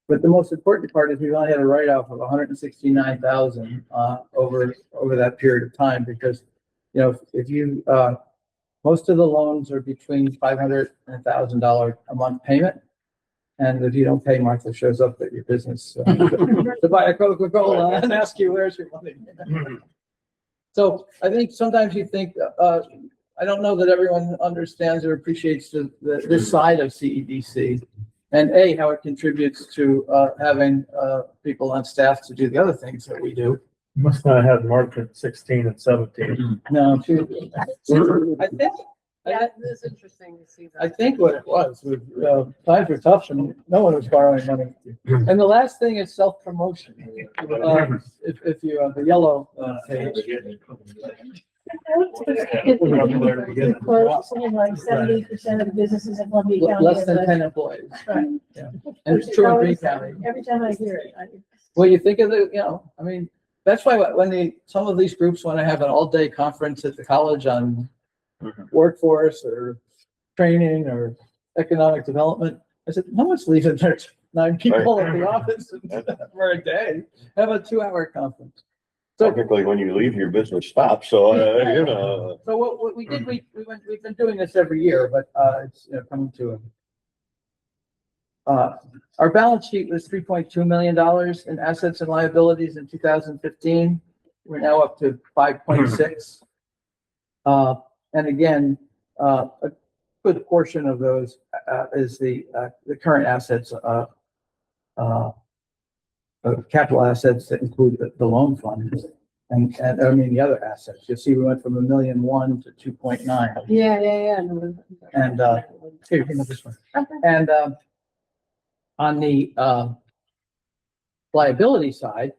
But the most important part is we only had a write-off of $169,000 over that period of time, because, you know, if you most of the loans are between $500 and $1,000 a month payment. And if you don't pay, Martha shows up at your business to buy a Coca-Cola and ask you, where's your money? So I think sometimes you think, I don't know that everyone understands or appreciates this side of CEDC, and how it contributes to having people on staff to do the other things that we do. Must not have marked at 16 and 17. No, Yeah, it is interesting to see that. I think what it was times were tough and no one was borrowing money. And the last thing is self-promotion. If you have the yellow page. Something like 70% of the businesses in Columbia County. Less than 10 employees. Right. Yeah. And it's true in Green County. Every time I hear it, Well, you think of I mean, that's why when some of these groups want to have an all-day conference at the college on workforce or training or economic development, I said, no one's leaving their 9 people at the office for a day. Have a 2-hour conference. So Technically, when you leave, your business stops, so, you know. So what we did, we've been doing this every year, but it's coming to it. Our balance sheet was $3.2 million in assets and liabilities in 2015. We're now up to 5.6. And again, a good portion of those is the current assets, capital assets that include the loan funds and I mean the other assets. You'll see we went from $1.1 million to 2.9. Yeah. And here, give me this one. And on the liability side,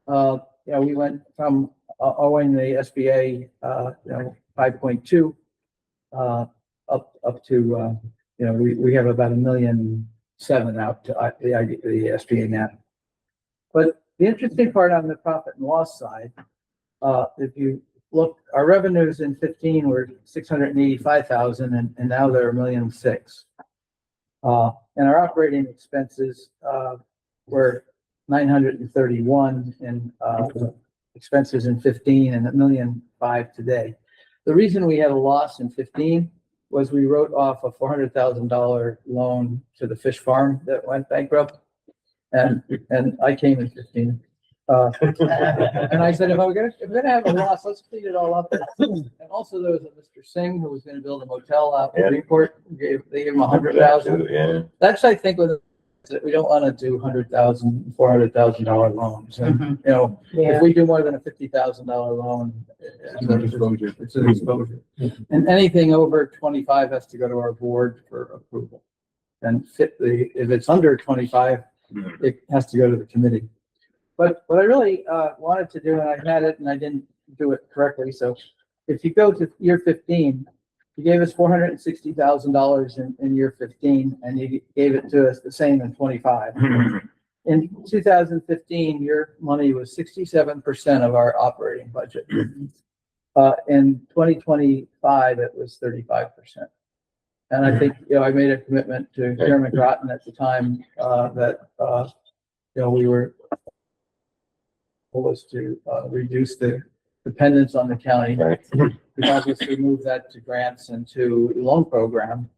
we went from owing the SBA 5.2 up to we have about $1.7 million out to the SBA now. But the interesting part on the profit and loss side, if you look, our revenues in 15 were $685,000 and now they're $1.6 million. And our operating expenses were $931,000 in expenses in 15 and $1.5 million today. The reason we had a loss in 15 was we wrote off a $400,000 loan to the fish farm that went bankrupt. And I came in 15. And I said, if we're gonna have a loss, let's clean it all up. And also there was a Mr. Singh who was gonna build a motel out in Newport. They gave him $100,000. Yeah. That's, I think, that we don't want to do $100,000, $400,000 loans. And, if we do more than a $50,000 loan, it's an exposure. And anything over 25 has to go to our board for approval. And if it's under 25, it has to go to the committee. But what I really, wanted to do, and I had it and I didn't do it correctly, so if you go to year 15, you gave us $460,000 in year 15, and you gave it to us the same in 25. In 2015, your money was 67% of our operating budget. In 2025, it was 35%. And I think, I made a commitment to Chairman Groton at the time, that, we were was to, reduce the dependence on the county. Right. We obviously moved that to grants and to loan program.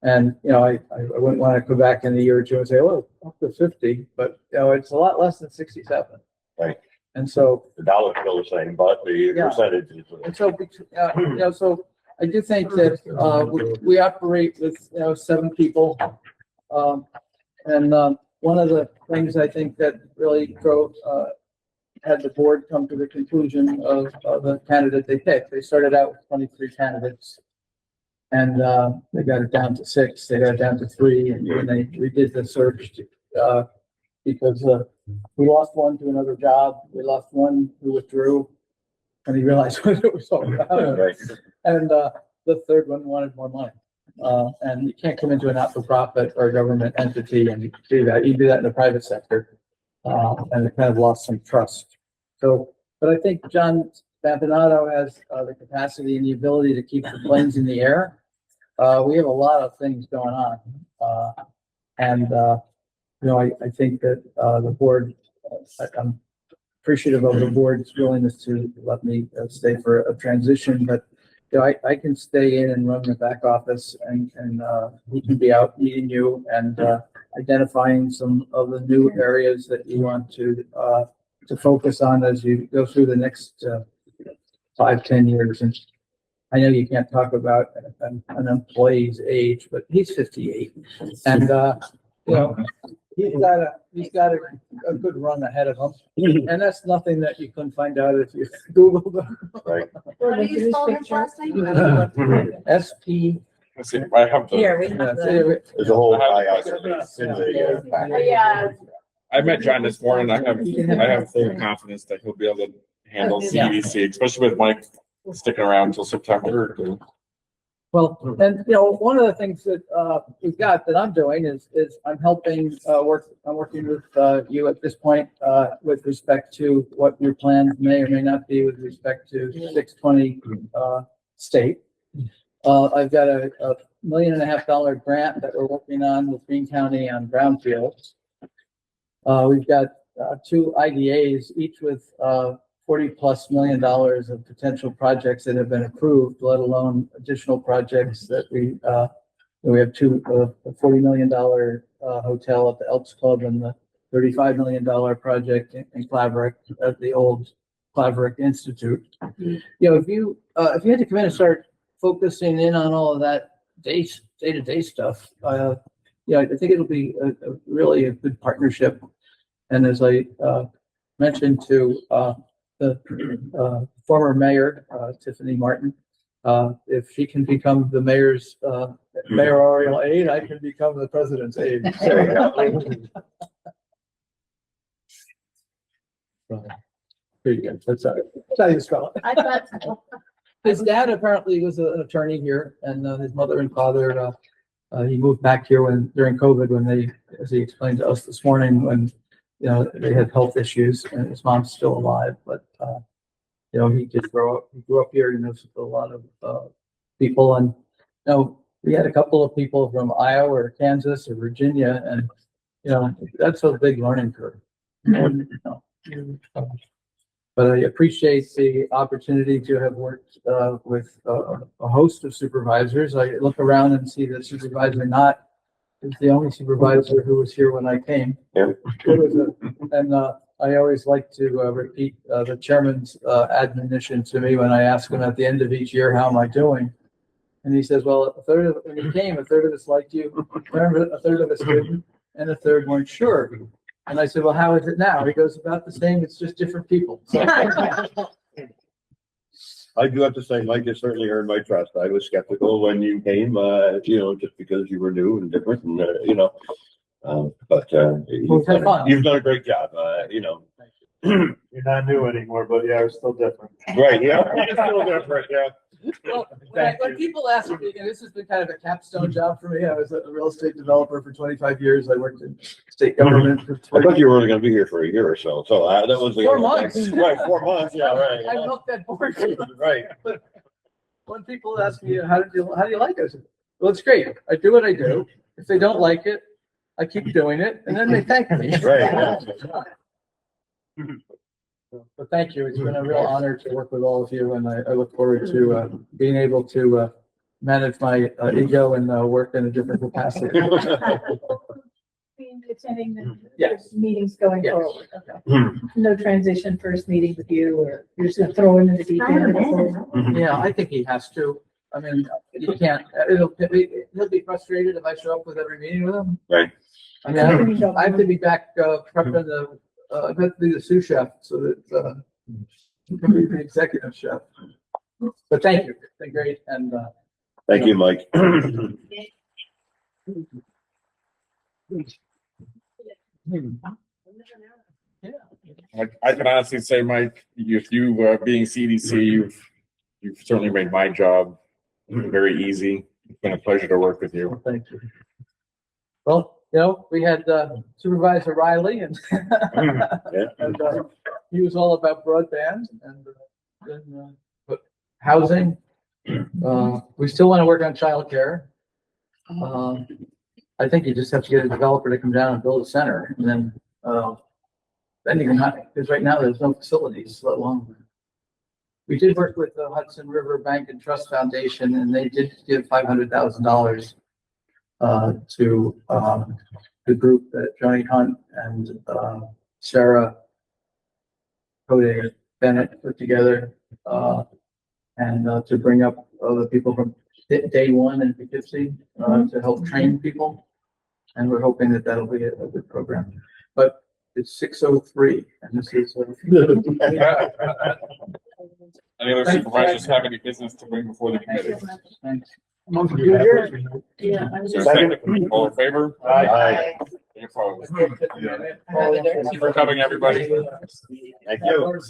And, I wouldn't want to go back in a year or two and say, oh, up to 50, but, it's a lot less than 67. Right. And so, The dollar's still the same, but the Yeah. percentage is. and so, so I do think that, we operate with, 7 people. One of the things I think that really drove, had the board come to the conclusion of the candidate they picked. They started out with 23 candidates. And they got it down to 6, they got it down to 3, and when they redid the search, because we lost one to another job, we lost one who withdrew, and he realized what it was all about. Right. And the third one wanted more money. And you can't come into a not-for-profit or a government entity and do that. You do that in the private sector. And it kind of lost some trust. So, but I think John Spampanato has the capacity and the ability to keep the planes in the air. We have a lot of things going on. I think that the board, I'm appreciative of the board's willingness to let me stay for a transition, but I can stay in and run the back office and he can be out meeting you and identifying some of the new areas that you want to focus on as you go through the next 5-10 years. And I know you can't talk about an employee's age, but he's 58, and he's got a good run ahead of him, and that's nothing that you couldn't find out if you Googled him. Right. What do you spell his last name? SP. Let's see, I have the, Here, we have the. There's a whole guy out there. It's in the, package. Yeah. I met John this morning. I have full confidence that he'll be able to handle CEDC, especially with Mike sticking around until September. Well, and one of the things that we've got that I'm doing is I'm helping I'm working with you at this point with respect to what your plans may or may not be with respect to 620 state. I've got a $1.5 million grant that we're working on with Greene County on brownfields. We've got 2 IDAs, each with $40+ million of potential projects that have been approved, let alone additional projects that we have 2, a $40 million hotel at the Elks Club and the $35 million project in Claverick at the old Claverick Institute. If you had to come in and start focusing in on all of that day-to-day stuff, I think it'll be really a good partnership. And as I mentioned to the former mayor, Tiffany Martin, if she can become the mayor's mayoral aide, I can become the president's aide. Pretty good. That's how you spell it. I thought so. His dad apparently was an attorney here, and his mother and father, he moved back here during COVID when as he explained to us this morning, when they had health issues, and his mom's still alive, but he did grow up. He grew up here, and knows a lot of people, and we had a couple of people from Iowa or Kansas or Virginia, and that's a big learning curve. But I appreciate the opportunity to have worked with a host of supervisors. I look around and see that Supervisor Knott is the only supervisor who was here when I came. Yeah. And I always like to repeat the chairman's admonition to me when I ask him at the end of each year, how am I doing? And he says, well, when you came, a third of us liked you, a third of us didn't, and a third weren't sure. And I said, well, how is it now? He goes, about the same, it's just different people. So, I do have to say, Mike has certainly earned my trust. I was skeptical when you came, just because you were new and different, and but you've done a great job. Right, not new anymore, but yeah, we're still different. yeah. It's still different, yeah. Well, when people ask me, and this has been kind of a capstone job for me, I was a real estate developer for 25 years. I worked in state government for I 20. thought you were only gonna be here for a year or so, so that was. 4 months. Right, 4 months, yeah, I right. milked that board. Right. When people ask me, how do you like it? I said, well, it's great. I do what I do. If they don't like it, I keep doing it, and then they thank me. Right. But thank you. It's been a real honor to work with all of you, and I look forward to being able to manage my ego and work in a different capacity. Attending the Yes. meetings going Yes. forward. Okay. No transition first meeting with you, or you're just gonna throw him in the deep end. Yeah, I think he has to. I mean, you can't, he'll be frustrated if I show up with every meeting with him. Right. I mean, I have to be back, prepping I have to be the sous chef, so that, he can be the executive chef. But thank you. It's been great, and, Thank you, Mike. I can honestly say, Mike, if you, being CDC, you've certainly made my job very easy. It's been a pleasure to work with you. thank you. Well, we had Supervisor Riley and, and he was all about broadband and but housing. We still want to work on childcare. I think you just have to get a developer to come down and build a center, and then you can, because right now there's no facilities, let alone. We did work with the Hudson River Bank and Trust Foundation, and they did give $500,000 to the group that Johnny Hunt and Sarah Code Bennett put together, and to bring up the people from day one in Poughkeepsie to help train people. And we're hoping that that'll be a good program. But it's 6:03, and this is. Any other supervisors have any business to bring before the committee? Thanks. Yeah. I'm Is there a just- second? All in favor? Aye. Any opposed? Thank you for coming, everybody. Thank you.